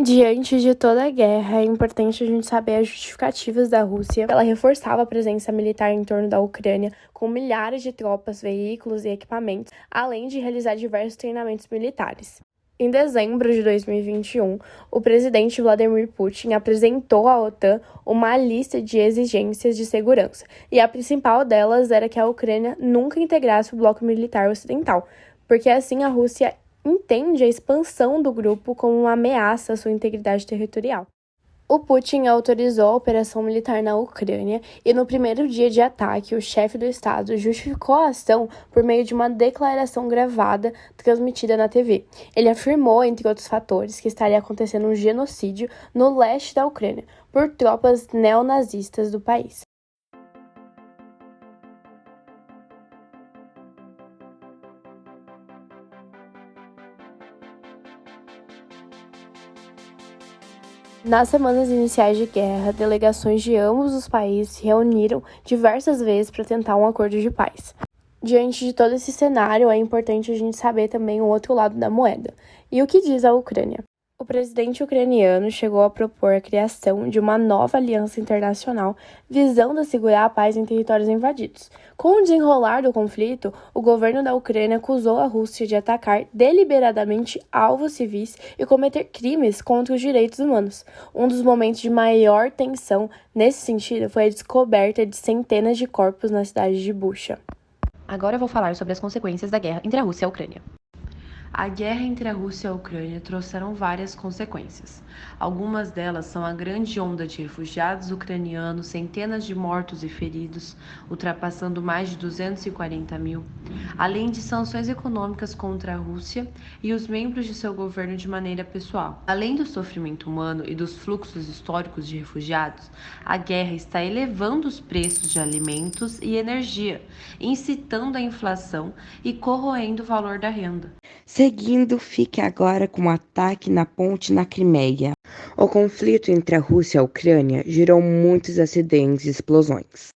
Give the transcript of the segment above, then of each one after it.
Diante de toda a guerra, é importante a gente saber as justificativas da Rússia. Ela reforçava a presença militar em torno da Ucrânia, com milhares de tropas, veículos e equipamentos, além de realizar diversos treinamentos militares. Em dezembro de 2021, o presidente Vladimir Putin apresentou à OTAN uma lista de exigências de segurança, e a principal delas era que a Ucrânia nunca integrasse o bloco militar ocidental, porque assim a Rússia entende a expansão do grupo como uma ameaça à sua integridade territorial. O Putin autorizou a operação militar na Ucrânia e, no primeiro dia de ataque, o chefe do Estado justificou a ação por meio de uma declaração gravada transmitida na TV. Ele afirmou, entre outros fatores, que estaria acontecendo um genocídio no leste da Ucrânia por tropas neonazistas do país. Nas semanas iniciais de guerra, delegações de ambos os países se reuniram diversas vezes para tentar um acordo de paz. Diante de todo esse cenário, é importante a gente saber também o outro lado da moeda. E o que diz a Ucrânia? O presidente ucraniano chegou a propor a criação de uma nova aliança internacional visando assegurar a paz em territórios invadidos. Com o desenrolar do conflito, o governo da Ucrânia acusou a Rússia de atacar deliberadamente alvos civis e cometer crimes contra os direitos humanos. Um dos momentos de maior tensão nesse sentido foi a descoberta de centenas de corpos na cidade de Bucha. Agora eu vou falar sobre as consequências da guerra entre a Rússia e a Ucrânia. A guerra entre a Rússia e a Ucrânia trouxeram várias consequências. Algumas delas são a grande onda de refugiados ucranianos, centenas de mortos e feridos, ultrapassando mais de 240 mil, além de sanções econômicas contra a Rússia e os membros de seu governo de maneira pessoal. Além do sofrimento humano e dos fluxos históricos de refugiados, a guerra está elevando os preços de alimentos e energia, incitando a inflação e corroendo o valor da renda. Seguindo, fique agora com o ataque na ponte na Crimeia. O conflito entre a Rússia e a Ucrânia gerou muitos acidentes e explosões.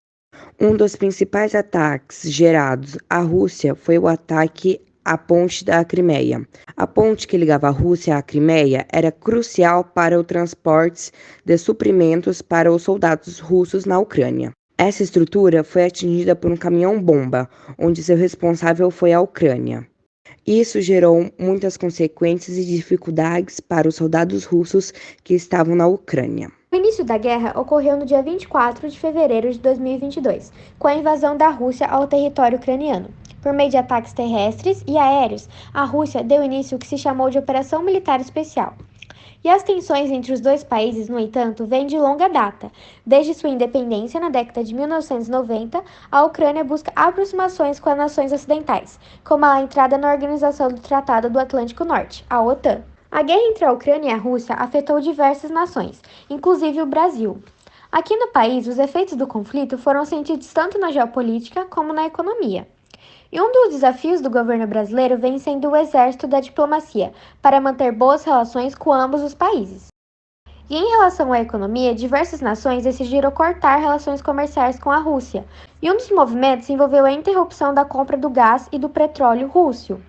Um dos principais ataques gerados à Rússia foi o ataque à ponte da Crimeia. A ponte que ligava a Rússia à Crimeia era crucial para o transporte de suprimentos para os soldados russos na Ucrânia. Essa estrutura foi atingida por um caminhão-bomba, onde seu responsável foi a Ucrânia. Isso gerou muitas consequências e dificuldades para os soldados russos que estavam na Ucrânia. O início da guerra ocorreu no dia 24 de fevereiro de 2022, com a invasão da Rússia ao território ucraniano. Por meio de ataques terrestres e aéreos, a Rússia deu início ao que se chamou de Operação Militar Especial. E as tensões entre os dois países, no entanto, vêm de longa data. Desde sua independência na década de 1990, a Ucrânia busca aproximações com as nações ocidentais, como a entrada na Organização do Tratado do Atlântico Norte, a OTAN. A guerra entre a Ucrânia e a Rússia afetou diversas nações, inclusive o Brasil. Aqui no país, os efeitos do conflito foram sentidos tanto na geopolítica como na economia. E um dos desafios do governo brasileiro vem sendo o exército da diplomacia, para manter boas relações com ambos os países. E em relação à economia, diversas nações decidiram cortar relações comerciais com a Rússia, e um dos movimentos envolveu a interrupção da compra do gás e do petróleo russo.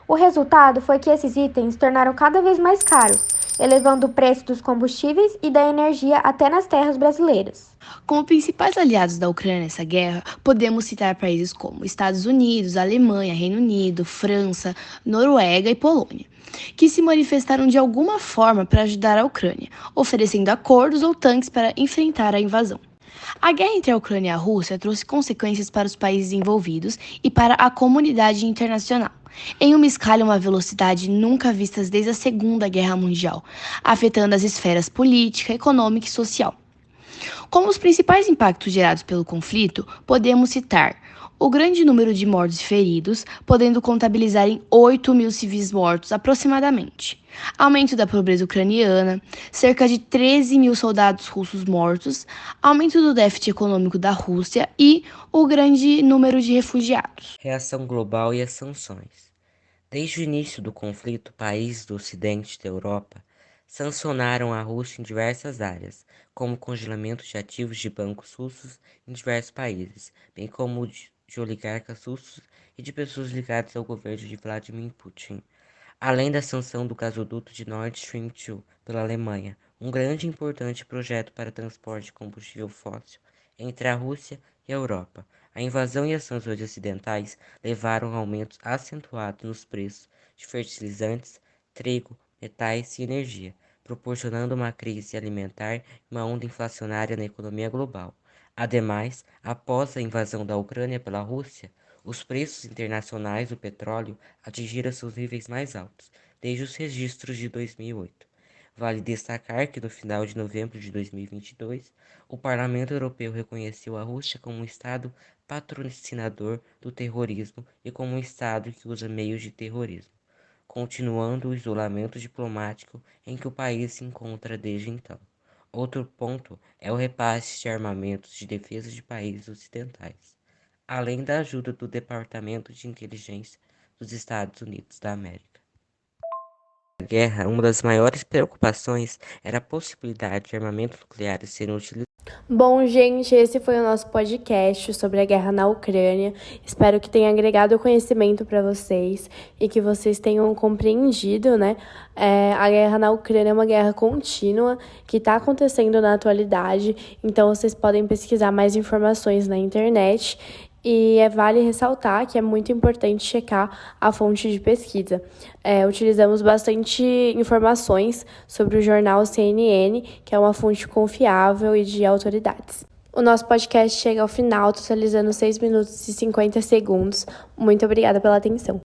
O resultado foi que esses itens se tornaram cada vez mais caros, elevando o preço dos combustíveis e da energia até nas terras brasileiras. Como principais aliados da Ucrânia nessa guerra, podemos citar países como Estados Unidos, Alemanha, Reino Unido, França, Noruega e Polônia, que se manifestaram de alguma forma para ajudar a Ucrânia, oferecendo acordos ou tanques para enfrentar a invasão. A guerra entre a Ucrânia e a Rússia trouxe consequências para os países envolvidos e para a comunidade internacional, em uma escala e uma velocidade nunca vistas desde a Segunda Guerra Mundial, afetando as esferas política, econômica e social. Como os principais impactos gerados pelo conflito, podemos citar o grande número de mortos e feridos, podendo contabilizar em 8 mil civis mortos aproximadamente, aumento da pobreza ucraniana, cerca de 13 mil soldados russos mortos, aumento do déficit econômico da Rússia e o grande número de refugiados. Reação global e as sanções. Desde o início do conflito, países do ocidente da Europa sancionaram a Rússia em diversas áreas, como o congelamento de ativos de bancos russos em diversos países, bem como de oligarcas russos e de pessoas ligadas ao governo de Vladimir Putin. além da sanção do gasoduto de Nord Stream 2 pela Alemanha, um grande e importante projeto para transporte de combustível fóssil entre a Rússia e a Europa. A invasão e as sanções ocidentais levaram a aumentos acentuados nos preços de fertilizantes, trigo, metais e energia, proporcionando uma crise alimentar e uma onda inflacionária na economia global. Ademais, após a invasão da Ucrânia pela Rússia, os preços internacionais do petróleo atingiram seus níveis mais altos desde os registros de 2008. Vale destacar que no final de novembro de 2022, o Parlamento Europeu reconheceu a Rússia como um Estado patrocinador do terrorismo e como um Estado que usa meios de terrorismo, continuando o isolamento diplomático em que o país se encontra desde então. Outro ponto é o repasse de armamentos de defesa de países ocidentais, além da ajuda do Departamento de Inteligência dos Estados Unidos da América. Na guerra, uma das maiores preocupações era a possibilidade de armamentos nucleares serem utilizados. Bom, gente, esse foi o nosso podcast sobre a guerra na Ucrânia. Espero que tenha agregado conhecimento para vocês e que vocês tenham compreendido, né? A guerra na Ucrânia é uma guerra contínua que está acontecendo na atualidade, então vocês podem pesquisar mais informações na internet. E vale ressaltar que é muito importante checar a fonte de pesquisa. Utilizamos bastante informações sobre o jornal CNN, que é uma fonte confiável e de autoridades. O nosso podcast chega ao final, totalizando 6 minutos e 50 segundos. Muito obrigada pela atenção.